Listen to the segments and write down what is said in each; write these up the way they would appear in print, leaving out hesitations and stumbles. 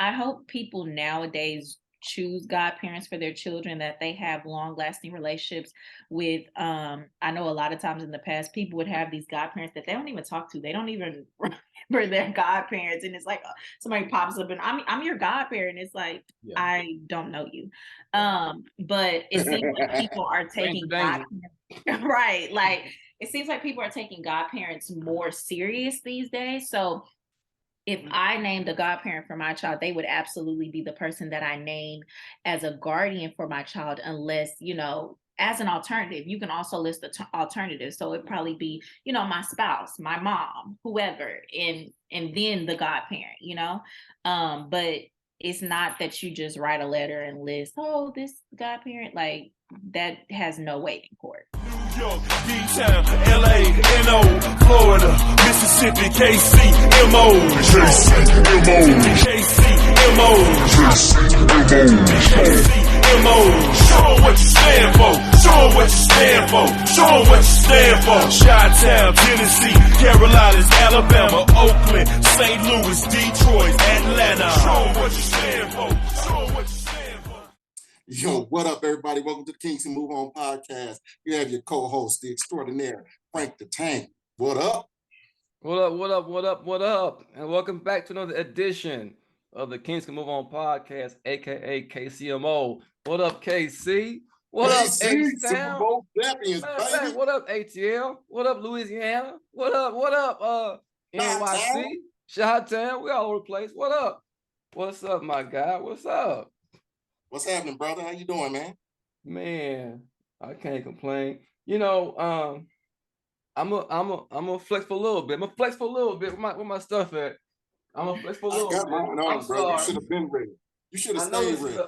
I hope people nowadays choose godparents for their children, that they have long lasting relationships with. I know a lot of times in the past, people would have these godparents that they don't even talk to. They don't even remember their godparents. And it's like somebody pops up and I'm your godparent. It's like, Yeah. I don't know you. But it seems like people are taking godparents, right. Like it seems like people are taking godparents more serious these days. So if I named a godparent for my child, they would absolutely be the person that I name as a guardian for my child, unless, as an alternative. You can also list the alternatives. So it'd probably be, my spouse, my mom, whoever, and then the godparent. But it's not that you just write a letter and list, oh, this godparent, like that has no weight in court. New York, D-Town, LA, NO, Florida, Mississippi, KC, MO, Show 'em what you stand for. Show 'em what you stand for. Show 'em what you stand for. Chi-Town, Tennessee, Carolinas, Alabama, Oakland, St. Louis, Detroit, Atlanta. Show 'em what you stand for. Show 'em what you stand for. Yo, what up, everybody? Welcome to the Kings Can Move On podcast. You have your co-host, the extraordinaire, Frank the Tank. What up? What up, what up, what up, what up? And welcome back to another edition of the Kings Can Move On podcast, aka KCMO. What up, KC? What up, H-Town? Super Bowl champions, baby. What up, ATL? What up, Louisiana? What up, NYC? Chi-Town? We all over the place. What up? What's up, my guy? What's up? What's happening, brother? How you doing, man? Man, I can't complain. I'm a flex for a little bit. I'm gonna flex for a little bit. Where my stuff at? I'm gonna flex for a little bit. I'm sorry. You should have been ready. You should have stayed ready.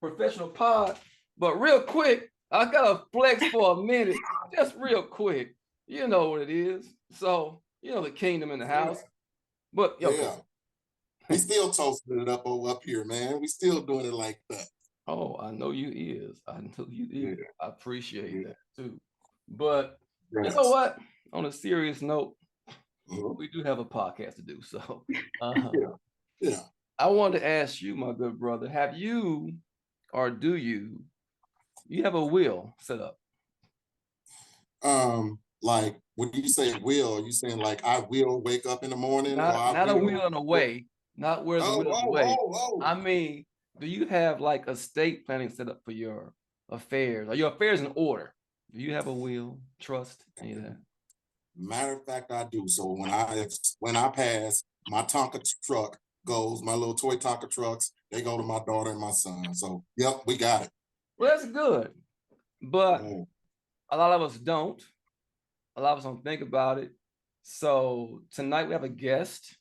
Professional pod, but real quick, I gotta flex for a minute, just real quick. You know what it is. So the kingdom in the house. But we still toasting it up here, man. We still doing it like that. Oh, I know you is. I appreciate that too. But you know what? On a serious note, we do have a podcast to do. So I wanted to ask you, my good brother, have you or do you have a will set up? Like when you say will, are you saying like I will wake up in the morning? Not a will in a way. Not where's the will in a way. I mean, do you have like estate planning set up for your affairs? Are your affairs in order? Do you have a will, trust, any of that? Matter of fact, I do. So when I pass, my Tonka truck goes, my little toy Tonka trucks, they go to my daughter and my son. So, yep, we got it. Well, that's good. But a lot of us don't. A lot of us don't think about it. So tonight we have a guest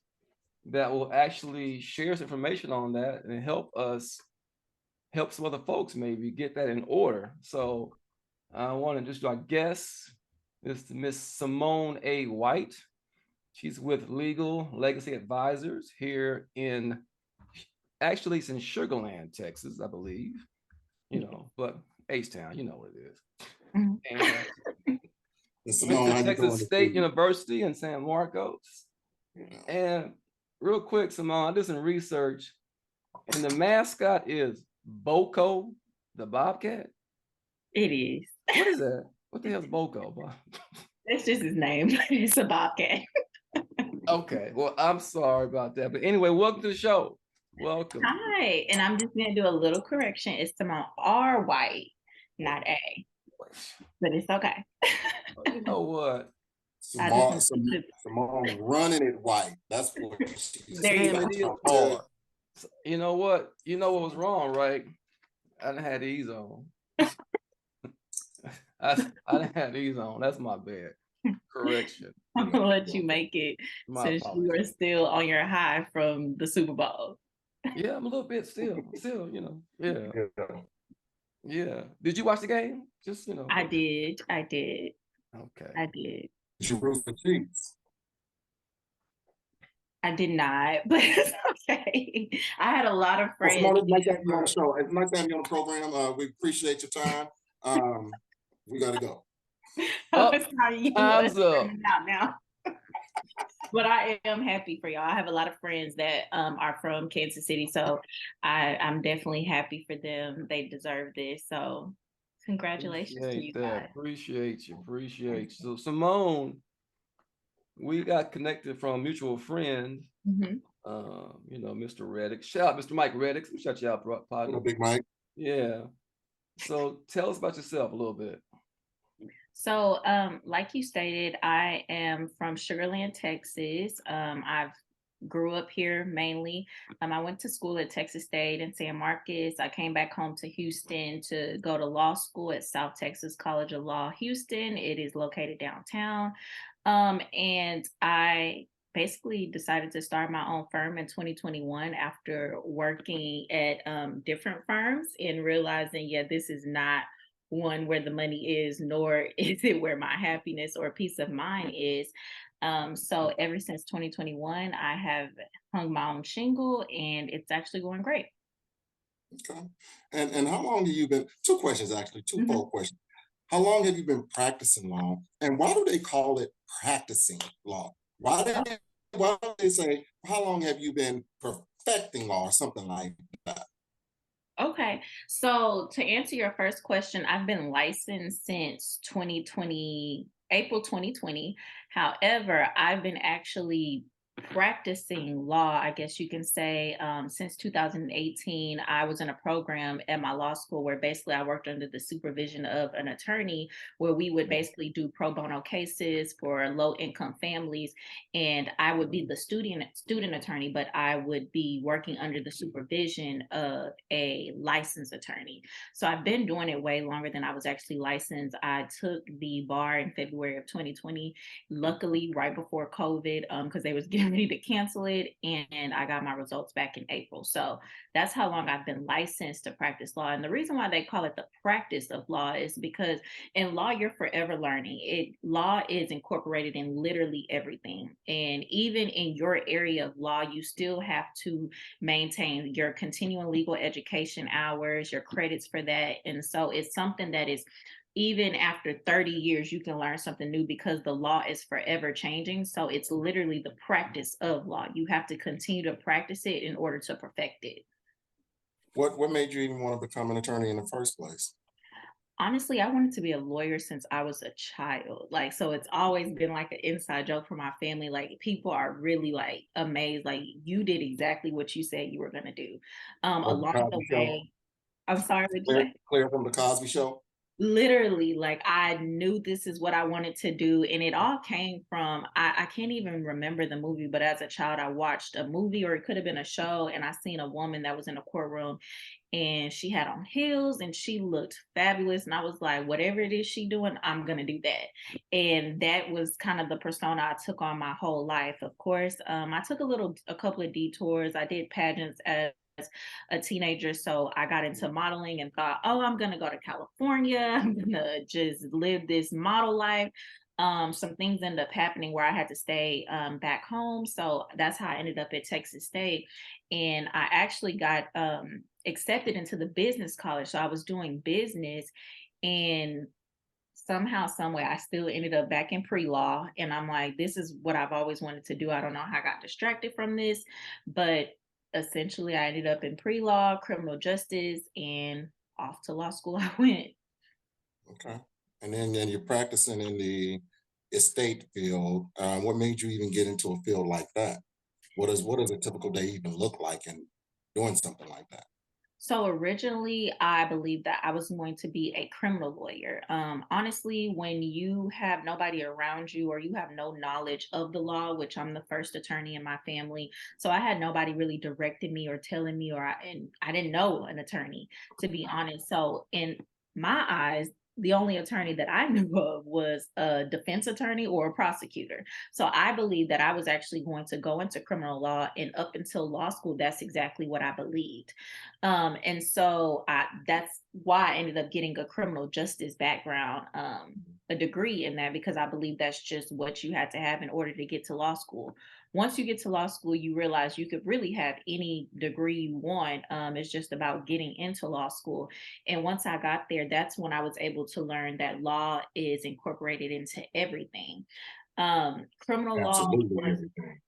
that will actually share some information on that and help some other folks maybe get that in order. So I want to just do our guest. This is Miss Symone A. White. She's with Legal Legacy Advisors here actually it's in Sugar Land, Texas, I believe. But H-Town, you know what it is. And Texas State University in San Marcos. And real quick, Symone, I did some research, and the mascot is Boko, the Bobcat. It is. What is that? What the hell is Boko? That's just his name. It's a bobcat. Okay. Well, I'm sorry about that. But anyway, welcome to the show. Welcome. Hi. And I'm just going to do a little correction. It's Symone R. White, not A. But it's okay. You know what? Symone running it white. That's what she's saying. You know what? You know what was wrong, right? I didn't have these on. I didn't have these on. That's my bad. Correction. I'm gonna let you make it since you are still on your high from the Super Bowl. Yeah, I'm a little bit still, Yeah. Did you watch the game? I did. Okay. I did. Did you root for Chiefs? I did not, but it's okay. I had a lot of friends. It's nice to have you on the show. It's nice to have you on the program. We appreciate your time. We gotta go. Time's up. Now. But I am happy for y'all. I have a lot of friends that are from Kansas City, so I'm definitely happy for them. They deserve this. So congratulations to you Appreciate that. guys. Appreciate you. Appreciate you. So Symone, we got connected from a mutual friend. Mhm. Mr. Reddick. Shout out Mr. Mike Reddick. Let me shout you out, partner. Big Mike. Yeah. So tell us about yourself a little bit. So, like you stated, I am from Sugar Land, Texas. I've grew up here mainly. I went to school at Texas State in San Marcos. I came back home to Houston to go to law school at South Texas College of Law, Houston. It is located downtown. And I basically decided to start my own firm in 2021 after working at different firms and realizing, yeah, this is not one where the money is, nor is it where my happiness or peace of mind is. So ever since 2021, I have hung my own shingle and it's actually going great. Okay. And how long have you been? Two questions actually, two Mhm. fold questions. How long have you been practicing law? And why do they call it practicing law? Why do they say how long have you been perfecting law or something like that? Okay. So to answer your first question, I've been licensed since 2020, April 2020. However, I've been actually practicing law, I guess you can say, since 2018. I was in a program at my law school where basically I worked under the supervision of an attorney where we would basically do pro bono cases for low income families, and I would be the student attorney, but I would be working under the supervision of a licensed attorney. So I've been doing it way longer than I was actually licensed. I took the bar in February of 2020, luckily right before COVID, because they was getting ready to cancel it, and I got my results back in April. So that's how long I've been licensed to practice law. And the reason why they call it the practice of law is because in law you're forever learning. Law is incorporated in literally everything, and even in your area of law you still have to maintain your continuing legal education hours, your credits for that. And so it's something that is, even after 30 years you can learn something new because the law is forever changing. So it's literally the practice of law. You have to continue to practice it in order to perfect it. What made you even want to become an attorney in the first place? Honestly, I wanted to be a lawyer since I was a child. Like, so it's always been like an inside joke for my family. Like, people are really like amazed. Like, you did exactly what you said you were gonna do. What, the Along the Cosby Show? way, I'm sorry, what you Clear, say? clear from the Cosby Show? Literally, like I knew this is what I wanted to do, and it all came from, I can't even remember the movie, but as a child I watched a movie, or it could have been a show, and I seen a woman that was in a courtroom and she had on heels and she looked fabulous, and I was like, whatever it is she doing, I'm gonna do that. And that was kind of the persona I took on my whole life. Of course, I took a couple of detours. I did pageants as a teenager, so I got into modeling and thought, oh, I'm gonna go to California, I'm gonna just live this model life. Some things ended up happening where I had to stay back home, so that's how I ended up at Texas State. And I actually got accepted into the business college, so I was doing business, and somehow, some way, I still ended up back in pre-law. And I'm like, this is what I've always wanted to do. I don't know how I got distracted from this, but essentially I ended up in pre-law, criminal justice, and off to law school I went. Okay. And then you're practicing in the estate field. What made you even get into a field like that? What does a typical day even look like in doing something like that? So originally, I believed that I was going to be a criminal lawyer. Honestly, when you have nobody around you or you have no knowledge of the law, which I'm the first attorney in my family, so I had nobody really directing me or telling me, and I didn't know an attorney, to be honest. So in my eyes, the only attorney that I knew of was a defense attorney or a prosecutor. So I believed that I was actually going to go into criminal law, and up until law school, that's exactly what I believed. And so that's why I ended up getting a criminal justice background, a degree in that, because I believe that's just what you had to have in order to get to law school. Once you get to law school, you realize you could really have any degree you want. It's just about getting into law school. And once I got there, that's when I was able to learn that law is incorporated into everything. Criminal law Absolutely was everything.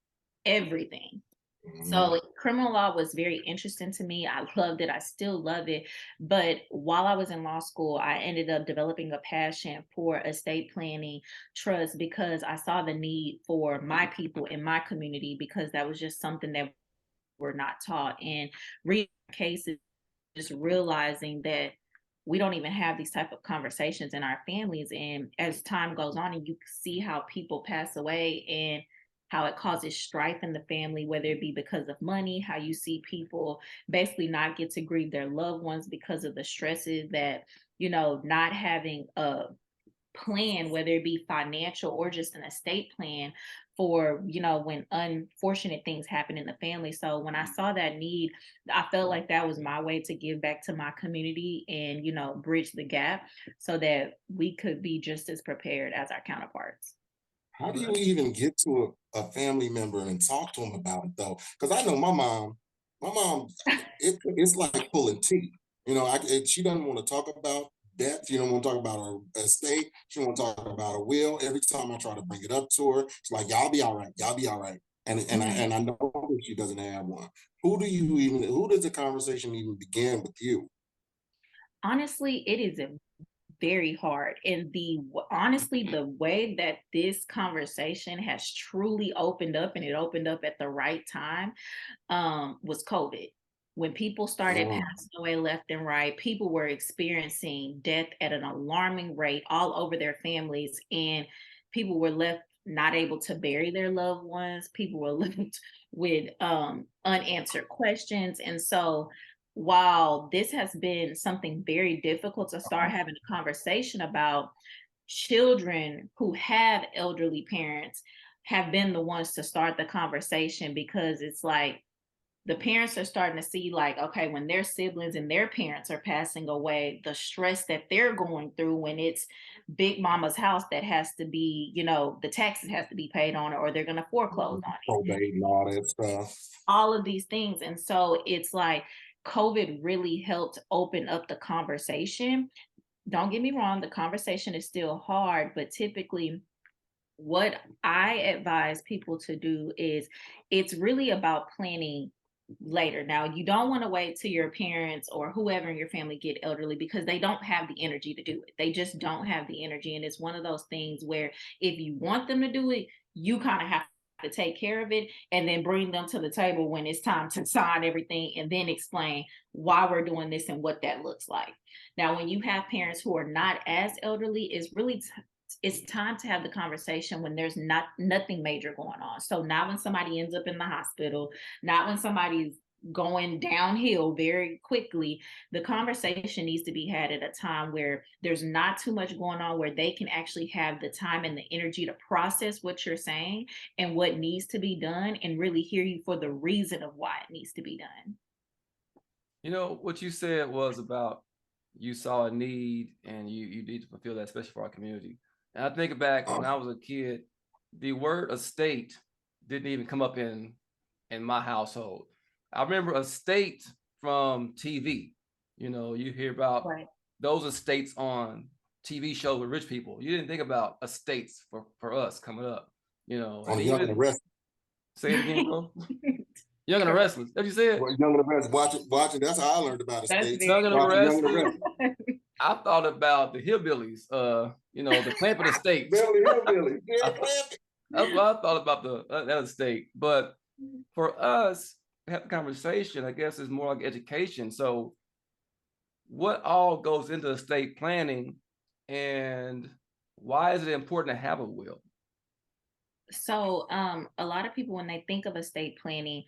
everything. Mhm. So criminal law was very interesting to me. I loved it. I still love it. But while I was in law school, I ended up developing a passion for estate planning, trust, because I saw the need for my people in my community, because that was just something that we're not taught. And reading cases, just realizing that we don't even have these type of conversations in our families. And as time goes on and you see how people pass away and how it causes strife in the family, whether it be because of money, how you see people basically not get to grieve their loved ones because of the stresses that, not having a plan, whether it be financial or just an estate plan for, when unfortunate things happen in the family. So when I saw that need, I felt like that was my way to give back to my community and, bridge the gap so that we could be just as prepared as our counterparts. How do you even get to a family member and talk to them about it though? Because I know my mom, it's like pulling teeth. She doesn't want to talk about death. She don't want to talk about her estate. She don't want to talk about a will. Every time I try to bring it up to her, it's like, y'all be all right. Y'all be all right. And I know that she doesn't have one. Who does the conversation even begin with you? Honestly, it is very hard. And honestly, the way that this conversation has truly opened up, and it opened up at the right time, was COVID. When people started Mm, passing away left and right, people were experiencing death at an alarming rate all over their families, and people were left not able to bury their loved ones. People were left with unanswered questions. And so, while this has been something very difficult to start having a conversation about, children who have elderly parents have been the ones to start the conversation, because it's like the parents are starting to see, like, okay, when their siblings and their parents are passing away, the stress that they're going through when it's big mama's house that has to be, the taxes has to be paid on it, or they're going to foreclose on it, probate and all that stuff. all of these things. And so it's like COVID really helped open up the conversation. Don't get me wrong, the conversation is still hard, but typically what I advise people to do is, it's really about planning later. Now, you don't want to wait till your parents or whoever in your family get elderly, because they don't have the energy to do it. They just don't have the energy. And it's one of those things where if you want them to do it, you kind of have to take care of it and then bring them to the table when it's time to sign everything, and then explain why we're doing this and what that looks like. Now, when you have parents who are not as elderly, it's time to have the conversation when there's nothing major going on. So not when somebody ends up in the hospital, not when somebody's going downhill very quickly. The conversation needs to be had at a time where there's not too much going on, where they can actually have the time and the energy to process what you're saying and what needs to be done, and really hear you for the reason of why it needs to be done. What you said was about you saw a need and you need to fulfill that, especially for our community. And I think back when I was a kid, the word estate didn't even come up in my household. I remember estate from TV. You hear about Right. those estates on TV shows with rich people. You didn't think about estates for us coming up. On And Young and the even Restless. say it again, bro. Young and the Restless. What you said? Well, Young and the Restless. Watching. That's how I learned about That's estates. Young and the Watching Young and the Restless. Restless. I thought about the hillbillies, the Clampett estate. Beverly Hillbillies. Yeah, That's what I thought about that estate. But for us, have a conversation, I guess, is more like education. So what all goes into estate planning, and why is it important to have a will? So a lot of people, when they think of estate planning,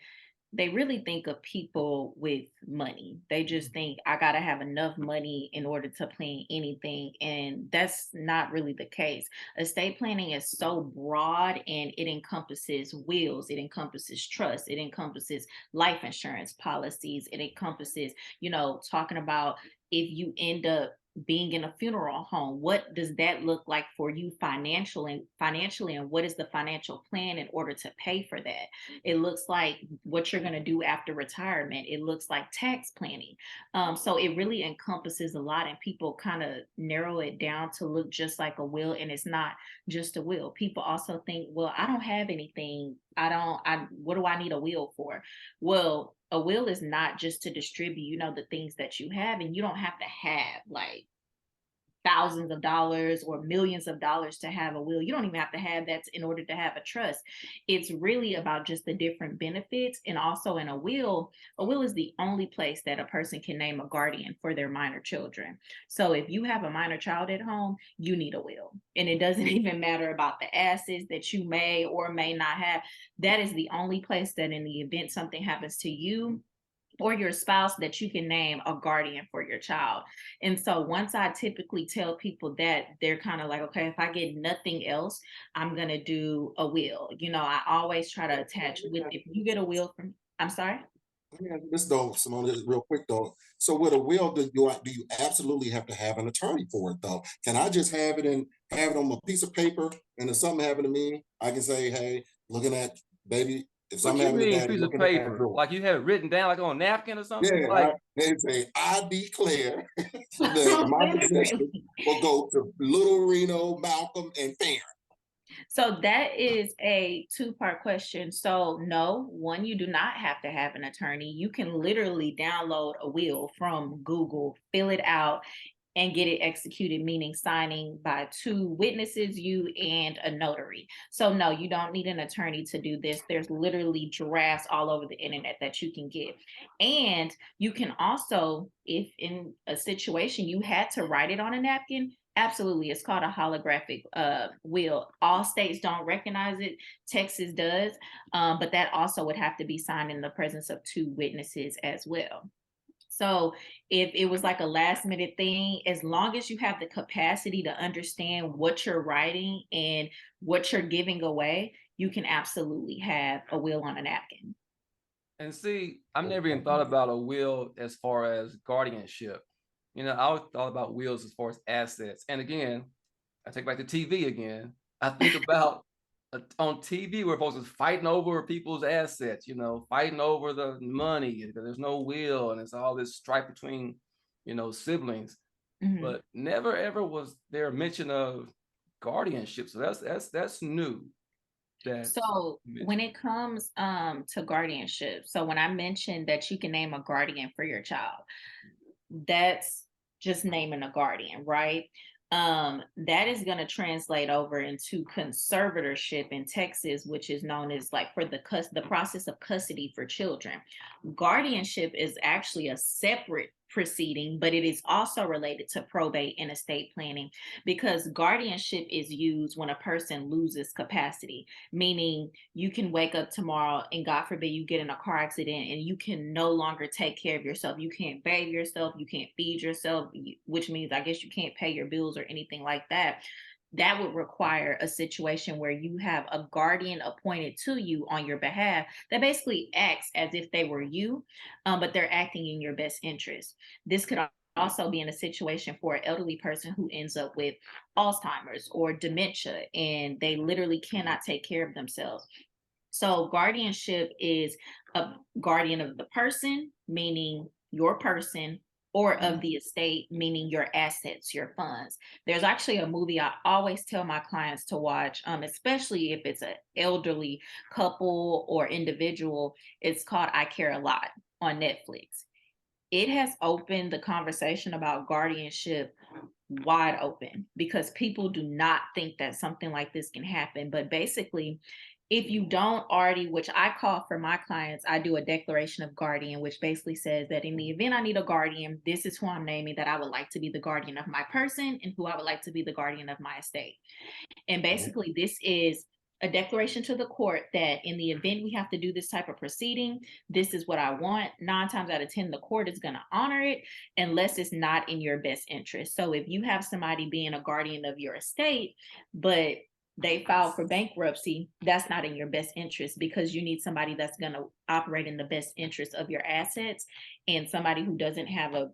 they really think of people with money. They just think, I got to have enough money in order to plan anything. And that's not really the case. Estate planning is so broad, and it encompasses wills, it encompasses trust, it encompasses life insurance policies, it encompasses, talking about if you end up being in a funeral home, what does that look like for you financially, and what is the financial plan in order to pay for that? It looks like what you're going to do after retirement. It looks like tax planning. So it really encompasses a lot, and people kind of narrow it down to look just like a will, and it's not just a will. People also think, well, I don't have anything. What do I need a will for? Well, a will is not just to distribute, the things that you have, and you don't have to have like thousands of dollars or millions of dollars to have a will. You don't even have to have that in order to have a trust. It's really about just the different benefits. And also in a will is the only place that a person can name a guardian for their minor children. So if you have a minor child at home, you need a will. And it doesn't even matter about the assets that you may or may not have. That is the only place that in the event something happens to you or your spouse, that you can name a guardian for your child. And so once I typically tell people that, they're kind of like, okay, if I get nothing else, I'm going to do a will. I always try to attach with, if you get a will from, I'm sorry? Yeah, this though, Symone, this is real quick though. So with a will, do you absolutely have to have an attorney for it though? Can I just have it on a piece of paper, and if something happened to me, I can say, hey, looking at baby, if What something you happened to mean daddy, piece of looking at that paper? drawer. Like you have it written down like on a napkin or something? Yeah, Like they say, I declare that my possession will go to Little Reno, Malcolm, and Farron. So that is a two-part question. So no, one, you do not have to have an attorney. You can literally download a will from Google, fill it out, and get it executed, meaning signing by two witnesses, you and a notary. So no, you don't need an attorney to do this. There's literally drafts all over the internet that you can get. And you can also, if in a situation you had to write it on a napkin, absolutely, it's called a holographic will. All states don't recognize it. Texas does, but that also would have to be signed in the presence of two witnesses as well. So if it was like a last minute thing, as long as you have the capacity to understand what you're writing and what you're giving away, you can absolutely have a will on a napkin. and see, I've never even thought about a will as far as guardianship. I always thought about wills as far as assets. And again, I take back to TV again. I think about on TV where folks is fighting over people's assets, fighting over the money because there's no will and it's all this strife between, siblings. Mhm. But never ever was there a mention of guardianship. So that's new. So when it comes to guardianship, so when I mentioned that you can name a guardian for your child, that's just naming a guardian, right? That is going to translate over into conservatorship in Texas, which is known as like for the process of custody for children. Guardianship is actually a separate proceeding, but it is also related to probate and estate planning, because guardianship is used when a person loses capacity, meaning you can wake up tomorrow and God forbid you get in a car accident and you can no longer take care of yourself. You can't bathe yourself, you can't feed yourself, which means I guess you can't pay your bills or anything like that. That would require a situation where you have a guardian appointed to you on your behalf that basically acts as if they were you, but they're acting in your best interest. This could also be in a situation for an elderly person who ends up with Alzheimer's or dementia, and they literally cannot take care of themselves. So guardianship is a guardian of the person, meaning your person, or of the estate, meaning your assets, your funds. There's actually a movie I always tell my clients to watch, especially if it's an elderly couple or individual. It's called I Care a Lot on Netflix. It has opened the conversation about guardianship wide open because people do not think that something like this can happen. But basically, if you don't already, which I call for my clients, I do a declaration of guardian, which basically says that in the event I need a guardian, this is who I'm naming that I would like to be the guardian of my person and who I would like to be the guardian of my estate. And basically, this is a declaration to the court that in the event we have to do this type of proceeding, this is what I want. 9 times out of 10, the court is going to honor it unless it's not in your best interest. So if you have somebody being a guardian of your estate, but they filed for bankruptcy, that's not in your best interest because you need somebody that's going to operate in the best interest of your assets, and somebody who doesn't have a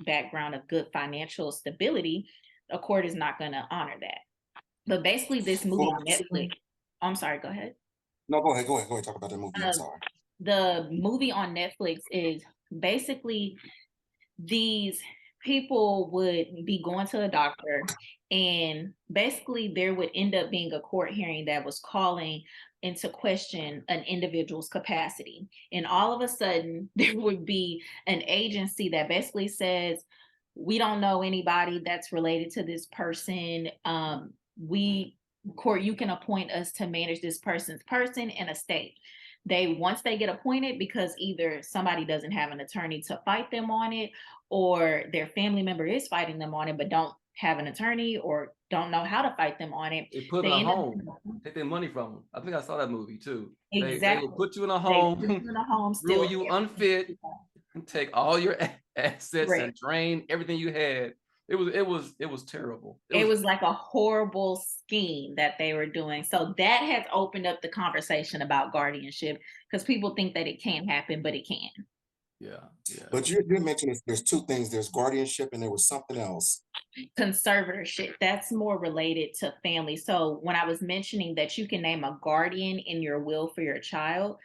background of good financial stability, a court is not going to honor that. But basically, this movie on Netflix. I'm sorry, go ahead. No, go ahead. Talk about the movie. I'm sorry. The movie on Netflix is basically these people would be going to a doctor, and basically there would end up being a court hearing that was calling into question an individual's capacity. And all of a sudden, there would be an agency that basically says, we don't know anybody that's related to this person. Court, you can appoint us to manage this person's person and estate. Once they get appointed, because either somebody doesn't have an attorney to fight them on it, or their family member is fighting them on it but don't have an attorney or don't know how to fight them on it, they put them in a home, take their money from them. I think I saw that movie too. Exactly. They will put you in a home, rule you unfit, and take all your assets and drain everything you had. It was terrible. It was like a horrible scheme that they were doing. So that has opened up the conversation about guardianship, because people think that it can't happen, but it can. Yeah. But you mentioned there's two things. There's guardianship and there was something else. Conservatorship. That's more related to family. So when I was mentioning that you can name a guardian in your will for your child,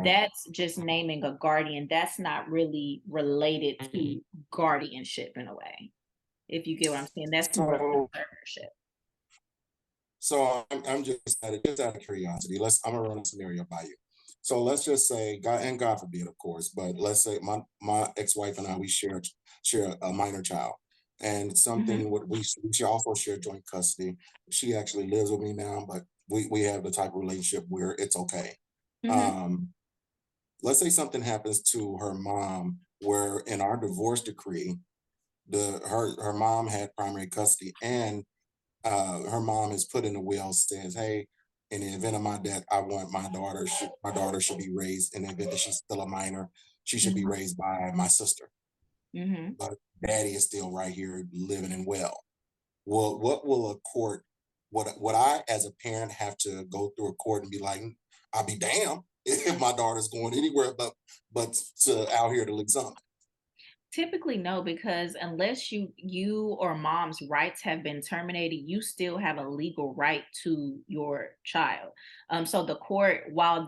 that's just naming a guardian. That's not really related to guardianship in a way. If you get what I'm saying, that's more of conservatorship. So I'm just out of curiosity. I'm gonna run a scenario by you. So let's just say, God forbid, of course, but let's say my ex-wife and I, we share a minor child, and something we also share joint custody. She actually lives with me now, but we have the type of relationship where it's okay. Let's say something happens to her mom, where in our divorce decree, her mom had primary custody, and her mom has put in the will, says, hey, in the event of my death, I want my daughter should be raised, in the event that she's still a minor, she should be raised by my sister. But daddy is still right here living and well. Well, what will a court, what I as a parent have to go through a court and be like, I'll be damned if my daughter's going anywhere but to out here to examine? Typically, no, because unless you or mom's rights have been terminated, you still have a legal right to your child. So the court, while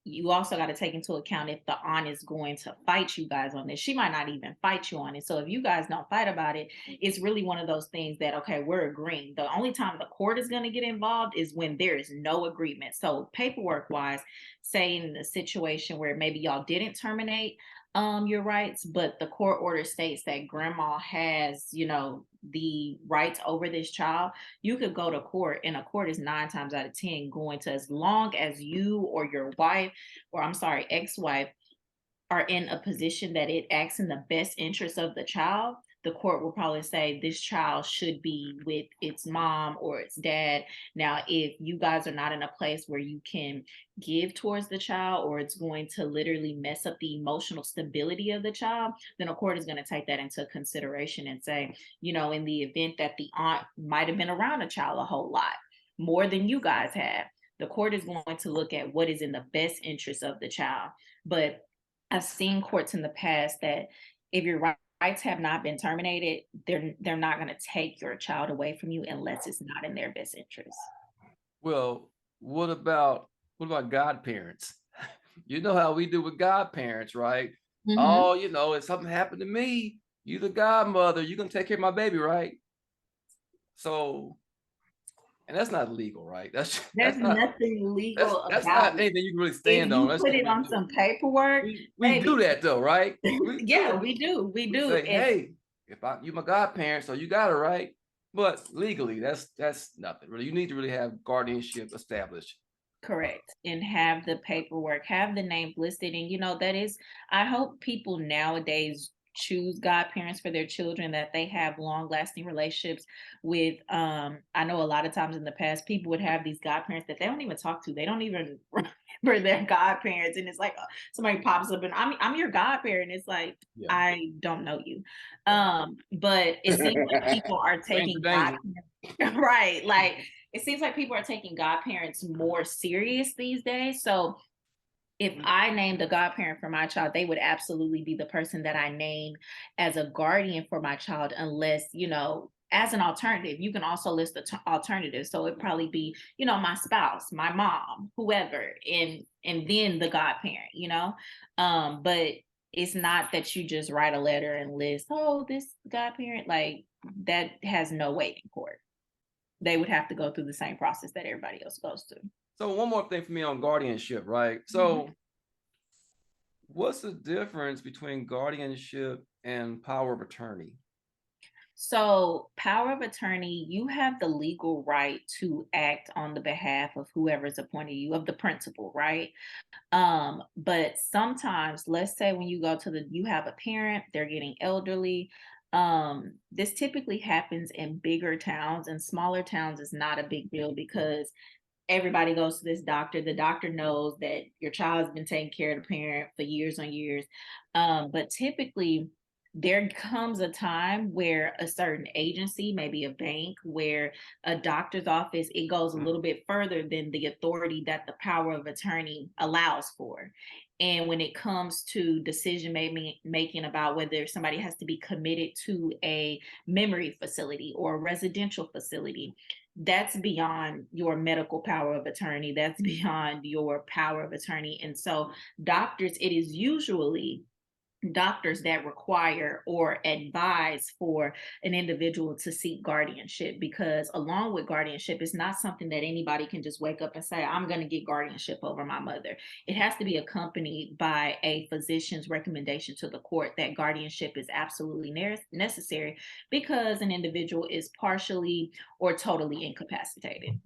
you also got to take into account if the aunt is going to fight you guys on this. She might not even fight you on it. So if you guys don't fight about it, it's really one of those things that, okay, we're agreeing. The only time the court is going to get involved is when there is no agreement. So paperwork wise, say in the situation where maybe y'all didn't terminate your rights, but the court order states that grandma has, the rights over this child, you could go to court, and a court is 9 times out of 10 going to, as long as you or your wife, or I'm sorry, ex-wife, are in a position that it acts in the best interest of the child, the court will probably say this child should be with its mom or its dad. Now, if you guys are not in a place where you can give towards the child, or it's going to literally mess up the emotional stability of the child, then a court is going to take that into consideration and say, in the event that the aunt might have been around a child a whole lot, more than you guys have, the court is going to look at what is in the best interest of the child. But I've seen courts in the past that if your rights have not been terminated, they're not going to take your child away from you unless it's not in their best interest. Well, what about godparents? You know how we do with godparents, right? Oh, if something happened to me, you the godmother, you're gonna take care of my baby, right? So, and that's not legal, right? That's nothing legal. That's not anything you can really stand on. Put it on some paperwork. We do that though, right? We do. We say, hey, you my godparent, so you got it, right? But legally, that's nothing really. You need to really have guardianship established. Correct. And have the paperwork, have the names listed. And that is, I hope people nowadays choose godparents for their children that they have long-lasting relationships with. I know a lot of times in the past, people would have these godparents that they don't even talk to. They don't even remember their godparents. And it's like somebody pops up and I'm your godparent. It's like, I don't know you. But it seems like people are taking godparents, right? Like, it seems like people are taking godparents more serious these days. So if I named a godparent for my child, they would absolutely be the person that I name as a guardian for my child, unless, as an alternative. You can also list the alternatives. So it'd probably be, my spouse, my mom, whoever, and then the godparent. But it's not that you just write a letter and list, oh, this godparent, like that has no weight in court. They would have to go through the same process that everybody else goes through. So one more thing for me on guardianship, right? So what's the difference between guardianship and power of attorney? So power of attorney, you have the legal right to act on the behalf of whoever's appointed you, of the principal, right? But sometimes, let's say when you go to you have a parent, they're getting elderly. This typically happens in bigger towns, and smaller towns is not a big deal because everybody goes to this doctor. The doctor knows that your child's been taking care of the parent for years on years. But typically, there comes a time where a certain agency, maybe a bank, where a doctor's office, it goes a little bit further than the authority that the power of attorney allows for. And when it comes to decision making about whether somebody has to be committed to a memory facility or a residential facility, that's beyond your medical power of attorney. That's beyond your power of attorney. And so doctors, it is usually doctors that require or advise for an individual to seek guardianship, because along with guardianship, it's not something that anybody can just wake up and say, I'm going to get guardianship over my mother. It has to be accompanied by a physician's recommendation to the court that guardianship is absolutely necessary because an individual is partially or totally incapacitated.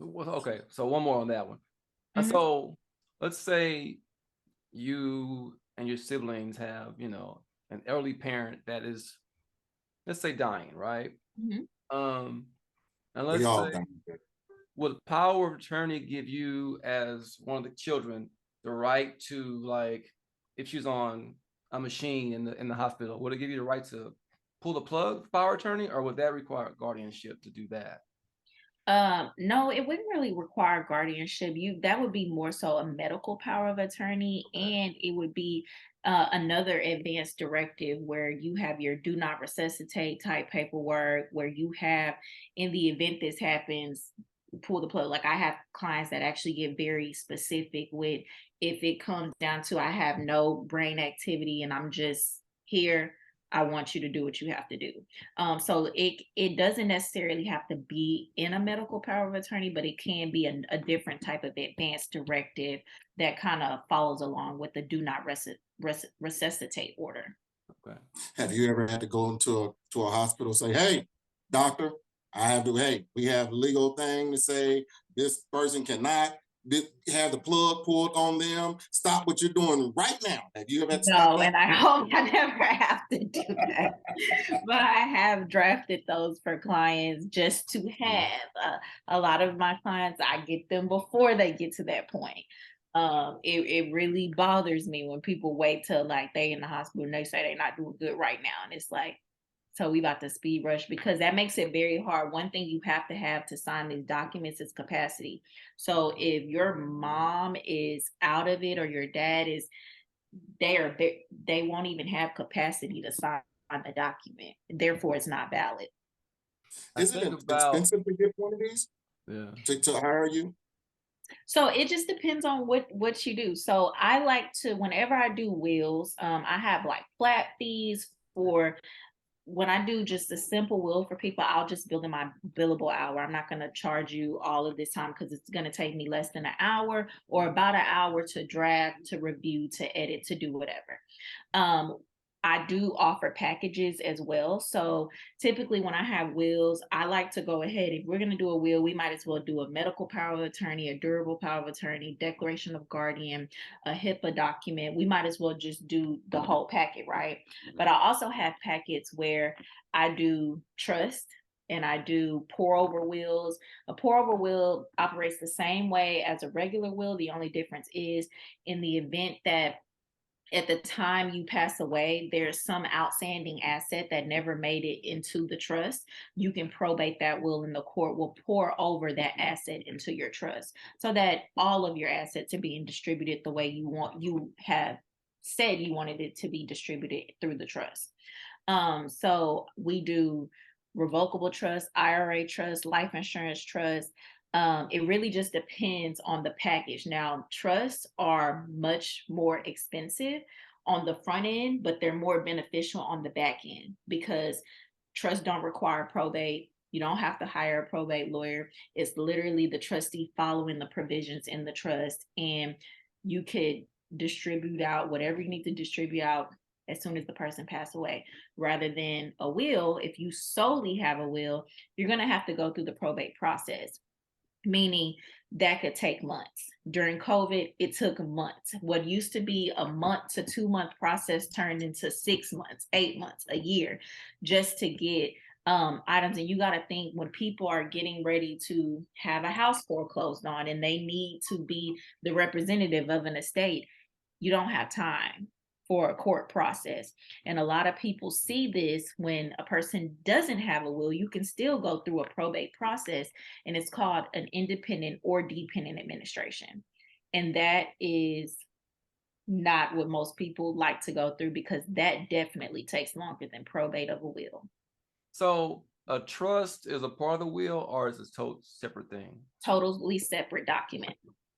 Okay, so one more on that one. So let's say you and your siblings have, an elderly parent that is, let's say, dying, right? And let's say, would power of attorney give you, as one of the children, the right to, like, if she's on a machine in the hospital, would it give you the right to pull the plug for power of attorney, or would that require guardianship to do that? No, it wouldn't really require guardianship. That would be more so a medical power of attorney, and it would be another advanced directive where you have your do not resuscitate type paperwork, where you have, in the event this happens, pull the plug. Like I have clients that actually get very specific with, if it comes down to I have no brain activity and I'm just here, I want you to do what you have to do. So it doesn't necessarily have to be in a medical power of attorney, but it can be a different type of advanced directive that kind of follows along with the do not resuscitate order. Okay. Have you ever had to go into a hospital, say, hey, doctor, we have a legal thing to say this person cannot have the plug pulled on them. Stop what you're doing right now. Have you ever had to stop that? And I hope I never have to do that. But I have drafted those for clients just to have. A lot of my clients, I get them before they get to that point. It really bothers me when people wait till like they in the hospital and they say they're not doing good right now. And it's like, so we about to speed rush, because that makes it very hard. One thing you have to sign these documents is capacity. So if your mom is out of it or your dad is, they won't even have capacity to sign the document. Therefore, it's not valid. Is it expensive to get one of these? Yeah. To hire you? So it just depends on what you do. So I like to, whenever I do wills, I have like flat fees for when I do just a simple will for people. I'll just bill them my billable hour. I'm not going to charge you all of this time because it's going to take me less than an hour or about an hour to draft, to review, to edit, to do whatever. I do offer packages as well. So typically when I have wills, I like to go ahead. If we're going to do a will, we might as well do a medical power of attorney, a durable power of attorney, declaration of guardian, a HIPAA document. We might as well just do the whole packet, right? But I also have packets where I do trust and I do pour over wills. A pour over will operates the same way as a regular will. The only difference is, in the event that at the time you pass away, there's some outstanding asset that never made it into the trust, you can probate that will and the court will pour over that asset into your trust so that all of your assets are being distributed the way you have said you wanted it to be distributed through the trust. So we do revocable trust, IRA trust, life insurance trust. It really just depends on the package. Now, trusts are much more expensive on the front end, but they're more beneficial on the back end because trusts don't require probate. You don't have to hire a probate lawyer. It's literally the trustee following the provisions in the trust, and you could distribute out whatever you need to distribute out as soon as the person passed away. Rather than a will, if you solely have a will, you're going to have to go through the probate process, meaning that could take months. During COVID, it took months. What used to be a month to 2 month process turned into 6 months, 8 months, a year, just to get items. And you got to think, when people are getting ready to have a house foreclosed on and they need to be the representative of an estate, you don't have time for a court process. And a lot of people see this when a person doesn't have a will, you can still go through a probate process, and it's called an independent or dependent administration. And that is not what most people like to go through, because that definitely takes longer than probate of a will. So a trust is a part of the will, or is it a total separate thing? Totally separate document.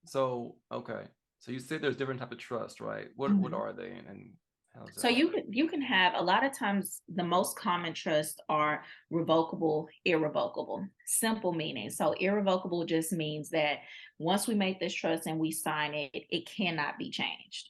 So, okay. So you said there's different type of trust, right? What are they, and how does that So work? you can have, a lot of times the most common trusts are revocable, irrevocable. Simple meaning. So irrevocable just means that once we make this trust and we sign it, it cannot be changed.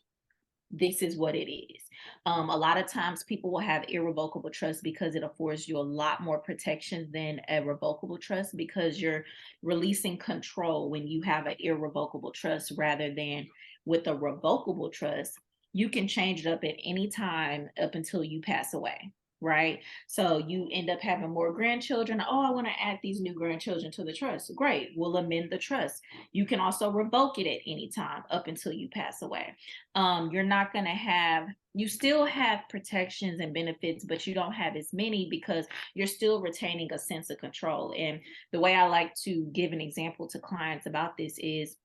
This is what it is. A lot of times people will have irrevocable trust because it affords you a lot more protection than a revocable trust, because you're releasing control when you have an irrevocable trust, rather than with a revocable trust, you can change it up at any time up until you pass away. Right. So you end up having more grandchildren. Oh, I want to add these new grandchildren to the trust. Great. We'll amend the trust. You can also revoke it at any time up until you pass away. You're not going to have, you still have protections and benefits, but you don't have as many because you're still retaining a sense of control. And the way I like to give an example to clients about this is,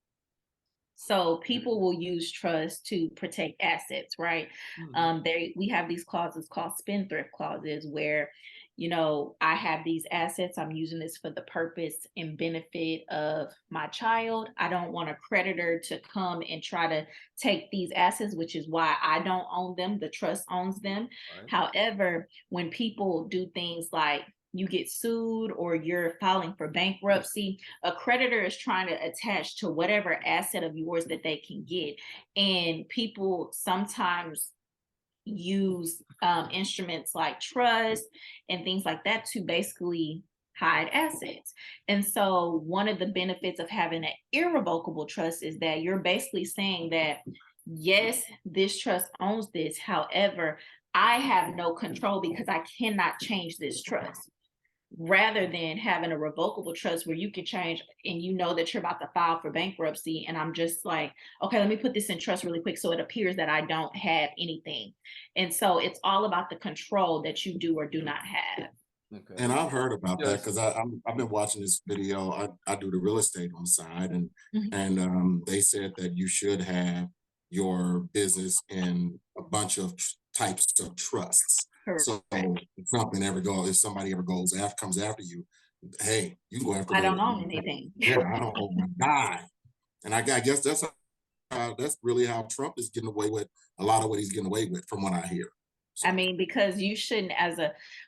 so people will use trust to protect assets, right? We have these clauses called spendthrift clauses where, I have these assets. I'm using this for the purpose and benefit of my child. I don't want a creditor to come and try to take these assets, which is why I don't own them. The trust owns them. Right. However, when people do things like you get sued or you're filing for bankruptcy, a creditor is trying to attach to whatever asset of yours that they can get. And people sometimes use instruments like trust and things like that to basically hide assets. And so one of the benefits of having an irrevocable trust is that you're basically saying that, yes, this trust owns this. However, I have no control because I cannot change this trust. Rather than having a revocable trust where you can change, and you know that you're about to file for bankruptcy, and I'm just like, okay, let me put this in trust really quick so it appears that I don't have anything. And so it's all about the control that you do or do not have. Okay. And I've heard about that Yes. because I've been watching this video. I do the real estate on the side, and they said that you should have your business in a bunch of types of trusts. So Correct. if somebody ever comes after you, hey, you can go after I them. don't own anything. Yeah, I don't own my dime. And I guess that's really how Trump is getting away with a lot of what he's getting away with, from what I hear. I mean, because you shouldn't,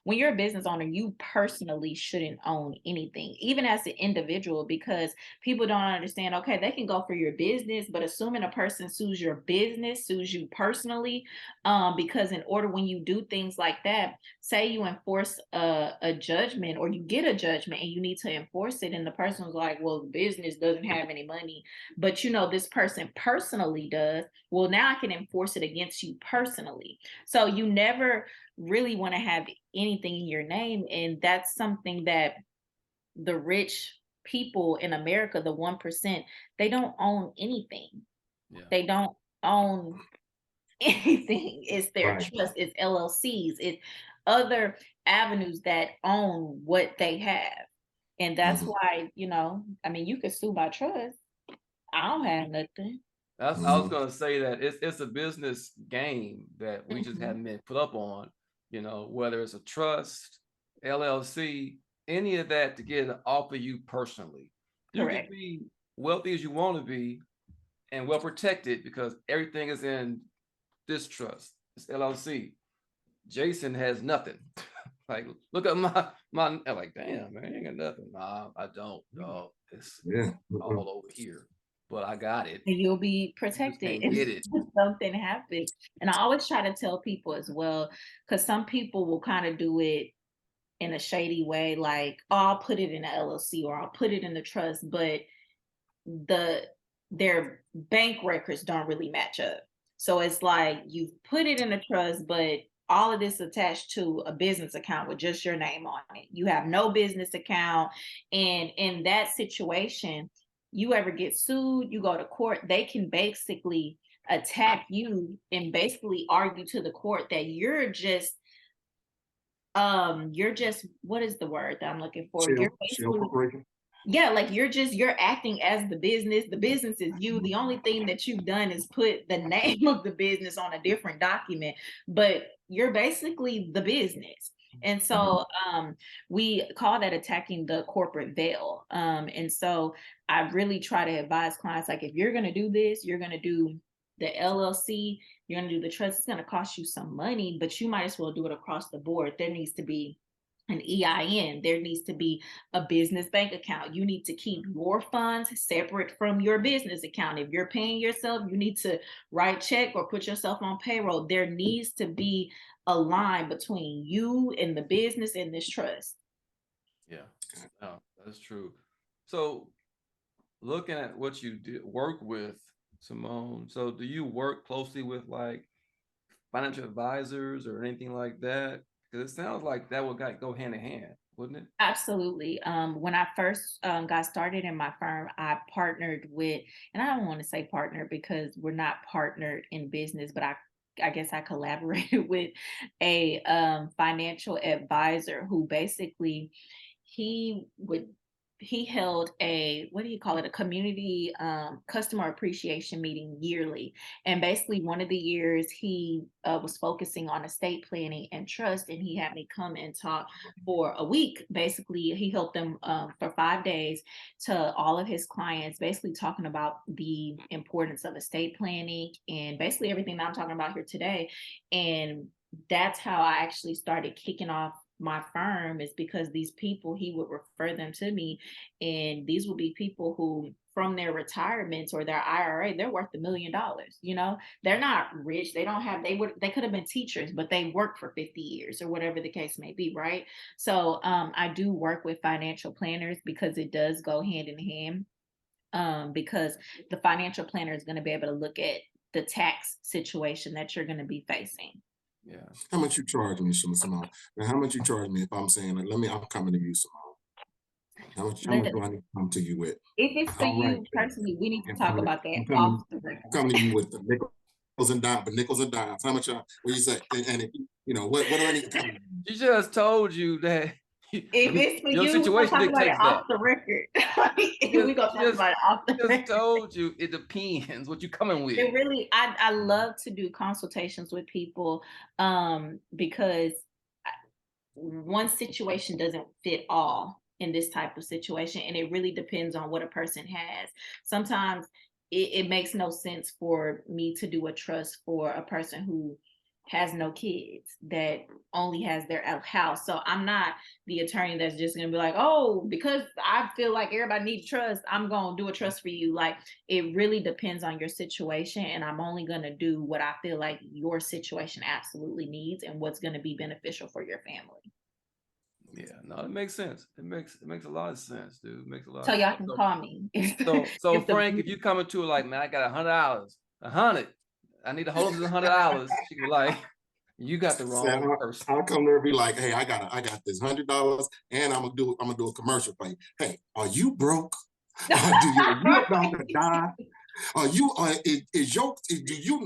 when you're a business owner, you personally shouldn't own anything, even as an individual, because people don't understand, okay, they can go for your business, but assuming a person sues your business, sues you personally, because in order, when you do things like that, say you enforce a judgment, or you get a judgment and you need to enforce it, and the person was like, well, the business doesn't have any money, but this person personally does, well, now I can enforce it against you personally. So you never really want to have anything in your name. And that's something that the rich people in America, the 1%, they don't own anything. Yeah. They don't own anything. It's their trust, it's LLCs, it's other avenues that own what they have. And that's why, I mean, you could sue by trust. I don't have nothing. I was gonna say that it's a business game that we just haven't been put up on, whether it's a trust, LLC, any of that to get it off of you personally. You can be wealthy as you want to be and well protected because everything is in this trust, this LLC. Jason has nothing. Like, look at my I'm like, damn, man, I ain't got nothing. Nah, I don't. No, it's all over here. But I got it. And you'll be protected if something happens. And I always try to tell people as well, because some people will kind of do it in a shady way, like, oh, I'll put it in an LLC or I'll put it in the trust, but their bank records don't really match up. So it's like you've put it in a trust, but all of this attached to a business account with just your name on it. You have no business account. And in that situation, you ever get sued, you go to court, they can basically attack you and basically argue to the court that you're just what is the word that I'm looking for? You're basically, yeah, like you're acting as the business is you. The only thing that you've done is put the name of the business on a different document, but you're basically the business. And so we call that attacking the corporate veil. And so I really try to advise clients, like, if you're going to do this, you're going to do the LLC, you're going to do the trust, it's going to cost you some money, but you might as well do it across the board. There needs to be an EIN. There needs to be a business bank account. You need to keep your funds separate from your business account. If you're paying yourself, you need to write check or put yourself on payroll. There needs to be a line between you and the business and this trust. Yeah, no, that's true. So looking at what you work with, Symone, so do you work closely with like financial advisors or anything like that? Because it sounds like that would go hand in hand, wouldn't it? Absolutely. When I first got started in my firm, I partnered with, and I don't want to say partner because we're not partnered in business, but I guess I collaborated with a financial advisor who basically he held a, what do you call it, a community customer appreciation meeting yearly. And basically one of the years he was focusing on estate planning and trust, and he had me come and talk for a week. Basically, he helped them for 5 days to all of his clients, basically talking about the importance of estate planning and basically everything that I'm talking about here today. And that's how I actually started kicking off my firm, is because these people, he would refer them to me, and these would be people who from their retirements or their IRA, they're worth $1 million. They're not rich. They don't have, they could have been teachers, but they worked for 50 years or whatever the case may be. Right. So I do work with financial planners because it does go hand in hand, because the financial planner is going to be able to look at the tax situation that you're going to be facing. Yeah. How much you charge me, Symone? Now, how much you charge me if I'm saying, like, I'm coming to you, Symone? How much do I need to come to you with? If it's for you personally, we need to talk about that off the record. I'm coming to you with the nickels and dimes. How much? What you say? And if, what do I need to come? She just told you that. If it's for your you, situation we'll talk about it dictates off the record. We gonna talk about it off the record. Just told you it depends what you coming with. It really, I love to do consultations with people because one situation doesn't fit all in this type of situation, and it really depends on what a person has. Sometimes it makes no sense for me to do a trust for a person who has no kids, that only has their house. So I'm not the attorney that's just gonna be like, oh, because I feel like everybody needs trust, I'm gonna do a trust for you. Like, it really depends on your situation, and I'm only gonna do what I feel like your situation absolutely needs and what's gonna be beneficial for your family. Yeah, no, it makes sense. It makes a lot of sense, dude. It makes a lot. So y'all can call me. So Frank, if you come into it like, man, I got $100, I need to hold this $100. She be like, you got the wrong person. I'll come there and be like, hey, I got this $100, and I'm gonna do a commercial for you. Hey, are you broke? Do you about to die? Do you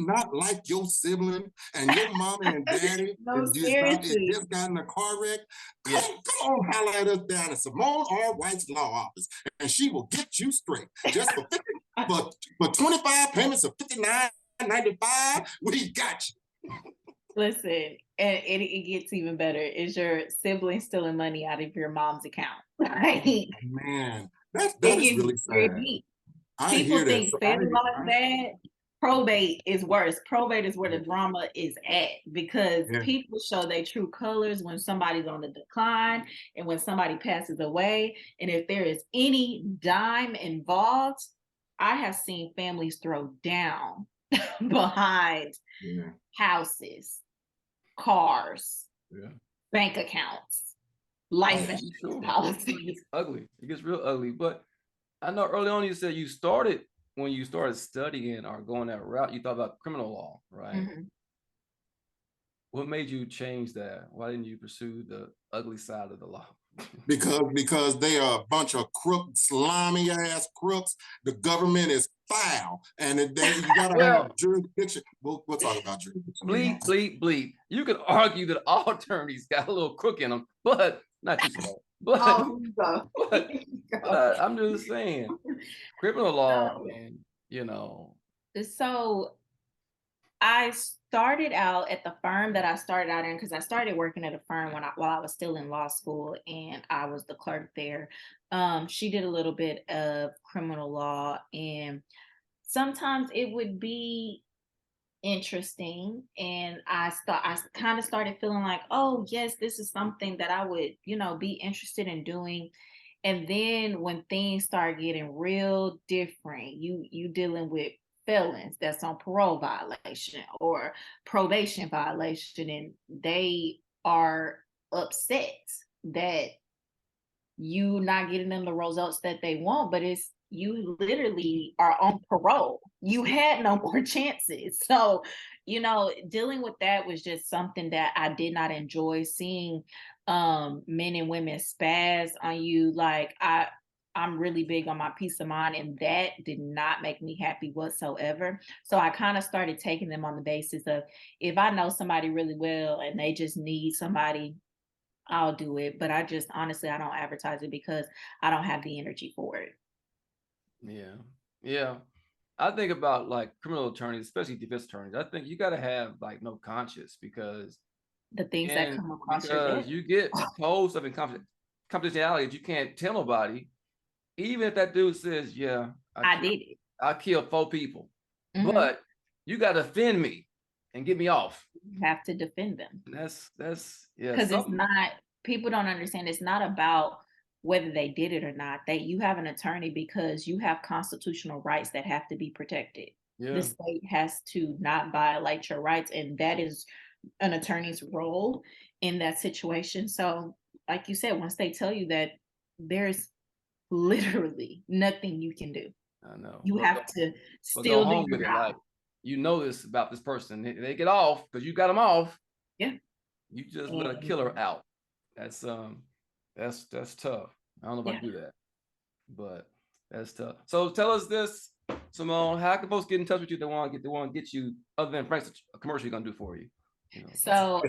not like your sibling and your mama and daddy No, is seriously. just got in a car wreck? Come on, holler at us down at Symone R. White's law office, and she will get you straight. Just for 25 payments of $59.95, we got you. Listen, and it gets even better. Is your sibling stealing money out of your mom's account? Right? Man, that It is gets really very sad. deep. I People hear that. think family law is bad. Probate is worse. Probate is where the drama is at, because people show their true colors when somebody's on the decline and when somebody passes away. And if there is any dime involved, I have seen families throw down behind houses, cars, bank accounts, life insurance policies. Ugly. It gets real ugly. But I know early on you said you started, when you started studying or going that route, you thought about criminal law, right? Mm-hmm. What made you change that? Why didn't you pursue the ugly side of the law? Because they are a bunch of crooks, slimy ass crooks. The government is foul, and you gotta have jurisdiction. We'll talk about jurisdiction. Bleep, bleep, bleep. You could argue that all attorneys got a little crook in them, but not too small. But, but I'm just saying, criminal law, and So I started out at the firm that I started out in, because I started working at a firm while I was still in law school, and I was the clerk there. She did a little bit of criminal law, and sometimes it would be interesting, and I kind of started feeling like, oh yes, this is something that I would be interested in doing. And then when things start getting real different, you dealing with felons that's on parole violation or probation violation, and they are upset that you not getting them the results that they want, but it's you literally are on parole. You had no more chances. So, dealing with that was just something that I did not enjoy, seeing men and women spaz on you. Like I'm really big on my peace of mind, and that did not make me happy whatsoever. So I kind of started taking them on the basis of, if I know somebody really well and they just need somebody, I'll do it. But I just honestly, I don't advertise it because I don't have the energy for it. Yeah. I think about like criminal attorneys, especially defense attorneys. I think you got to have like no conscience, because the things that come across your desk, you get told stuff in confidentiality that you can't tell nobody, even if that dude says, "Yeah, I did it. I killed 4 people," but you got to defend me and get me off. You have to defend them. That's because it's not. People don't understand. It's not about whether they did it or not. You have an attorney because you have constitutional rights that have to be protected. The state has to not violate your rights, and that is an attorney's role in that situation. So, like you said, once they tell you that, there's literally nothing you can do. I know. You have to still do your job. Like, this about this person. They get off because you got them off. Yeah. You just let a killer out. That's tough. I don't know if I can do that, but that's tough. So tell us this, Symone, how can folks get in touch with you? They want to get you, other than Frank's a commercial you're gonna do for you. So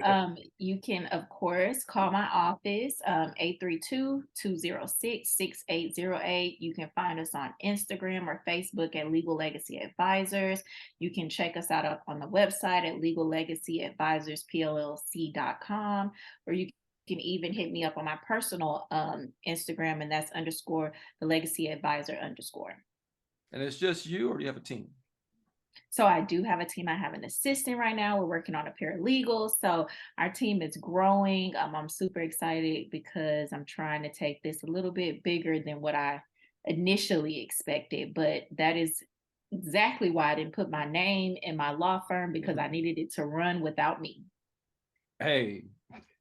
you can, of course, call my office, 832-206-6808. You can find us on Instagram or Facebook at Legal Legacy Advisors. You can check us out on the website at legallegacyadvisorsplc.com, or you can even hit me up on my personal Instagram, and that's _ the Legacy Advisor _. And it's just you, or do you have a team? So I do have a team. I have an assistant right now. We're working on a paralegal. So our team is growing. I'm super excited because I'm trying to take this a little bit bigger than what I initially expected. But that is exactly why I didn't put my name in my law firm, because I needed it to run without me. Hey,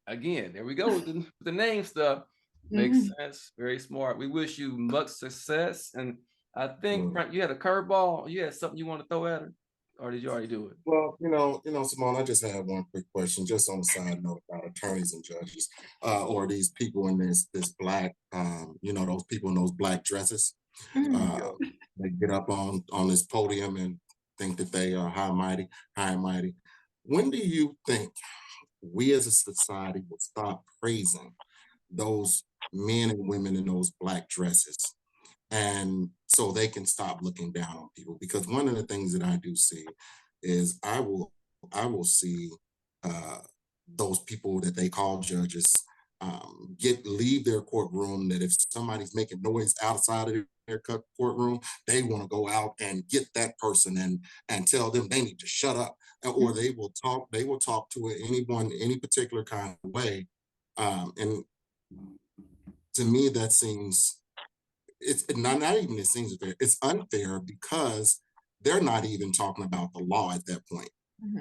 again, there we go with the name stuff. Makes sense. Very smart. We wish you much success. And I think, Frank, you had a curveball. You had something you want to throw at her, or did you already do it? Well, Symone, I just have one quick question, just on the side note about attorneys and judges, or these people in this black, those people in those black dresses. They get up on this podium and think that they are high and mighty. When do you think we as a society will stop praising those men and women in those black dresses, and so they can stop looking down on people? Because one of the things that I do see is I will see those people that they call judges leave their courtroom, that if somebody's making noise outside of their courtroom, they want to go out and get that person and tell them they need to shut up, or they will talk to anyone any particular kind of way. And to me, that seems, it's not even it seems fair, it's unfair, because they're not even talking about the law at that point.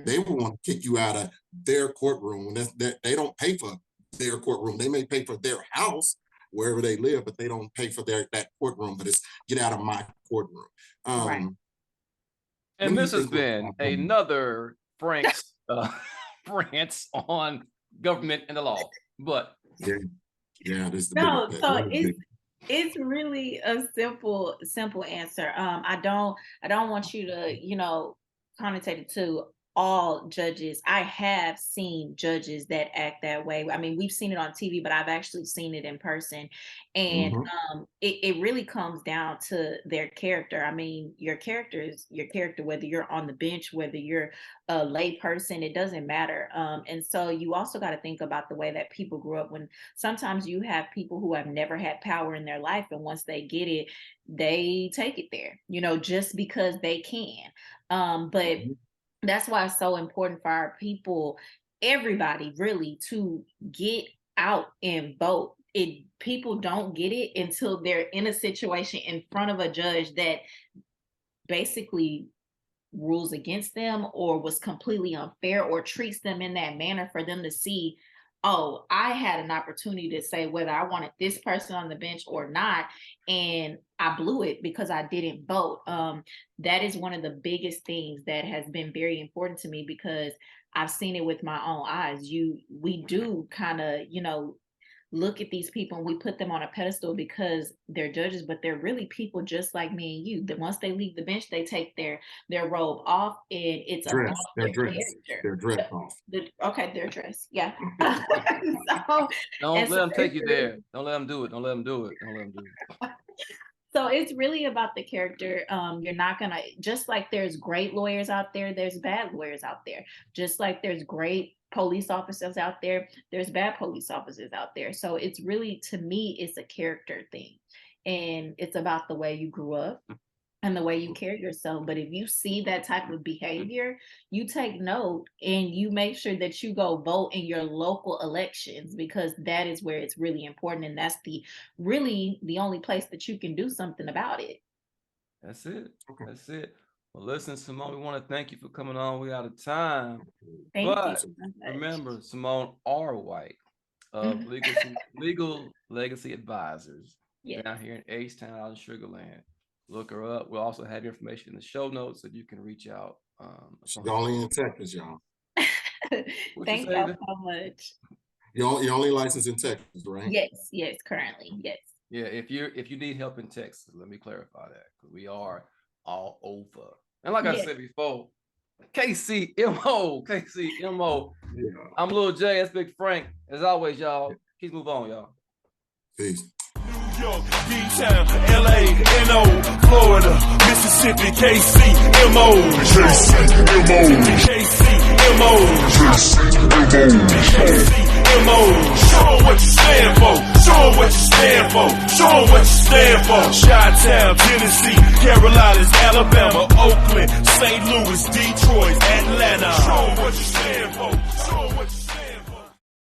They will want to kick you out of their courtroom. They don't pay for their courtroom. They may pay for their house wherever they live, but they don't pay for that courtrourn. But it's get out of my courtroom. Right. And this has been another Frank's rants on government and the law. But yeah, this is the no, big, so it's really a simple answer. I don't want you to, connotate it to all judges. I have seen judges that act that way. I mean, we've seen it on TV, but I've actually seen it in person. And it really comes down to their character. I mean, your character is your character, whether you're on the bench, whether you're a lay person, it doesn't matter. And so you also got to think about the way that people grew up. When sometimes you have people who have never had power in their life, and once they get it, they take it there, just because they can. But that's why it's so important for our people, everybody really, to get out and vote. People don't get it until they're in a situation in front of a judge that basically rules against them or was completely unfair or treats them in that manner, for them to see, oh, I had an opportunity to say whether I wanted this person on the bench or not, and I blew it because I didn't vote. That is one of the biggest things that has been very important to me, because I've seen it with my own eyes. We do kind of, look at these people and we put them on a pedestal because they're judges, but they're really people just like me and you. That once they leave the bench, they take their robe off, and it's dress. Their dress off. Their dress. Yeah. Don't let them take you there. Don't let them do it. So it's really about the character. You're not gonna, just like there's great lawyers out there, there's bad lawyers out there. Just like there's great police officers out there, there's bad police officers out there. So it's really, to me, it's a character thing, and it's about the way you grew up and the way you carry yourself. But if you see that type of behavior, you take note and you make sure that you go vote in your local elections, because that is where it's really important, and that's the only place that you can do something about it. That's it. That's it. Well, listen, Symone, we want to thank you for coming on. We're out of time. Thank you so much. Remember, Symone R. White of Legal Legacy Advisors down here in H-Town, out in Sugar Land. Look her up. We'll also have information in the show notes so you can reach out. She's only in Texas, y'all. Thank you so much. You're only licensed in Texas, right? Yes, currently, yes. Yeah, if you need help in Texas, let me clarify that, because we are all over. And like I said before, KCMO. Yeah. I'm Lil J, that's Big Frank. As always, y'all, keep move on, y'all. Peace. New York, D-Town, LA, NO, Florida, Mississippi, KCMO. Show 'em what you stand for. Chi-Town, Tennessee, Carolinas, Alabama, Oakland, St. Louis,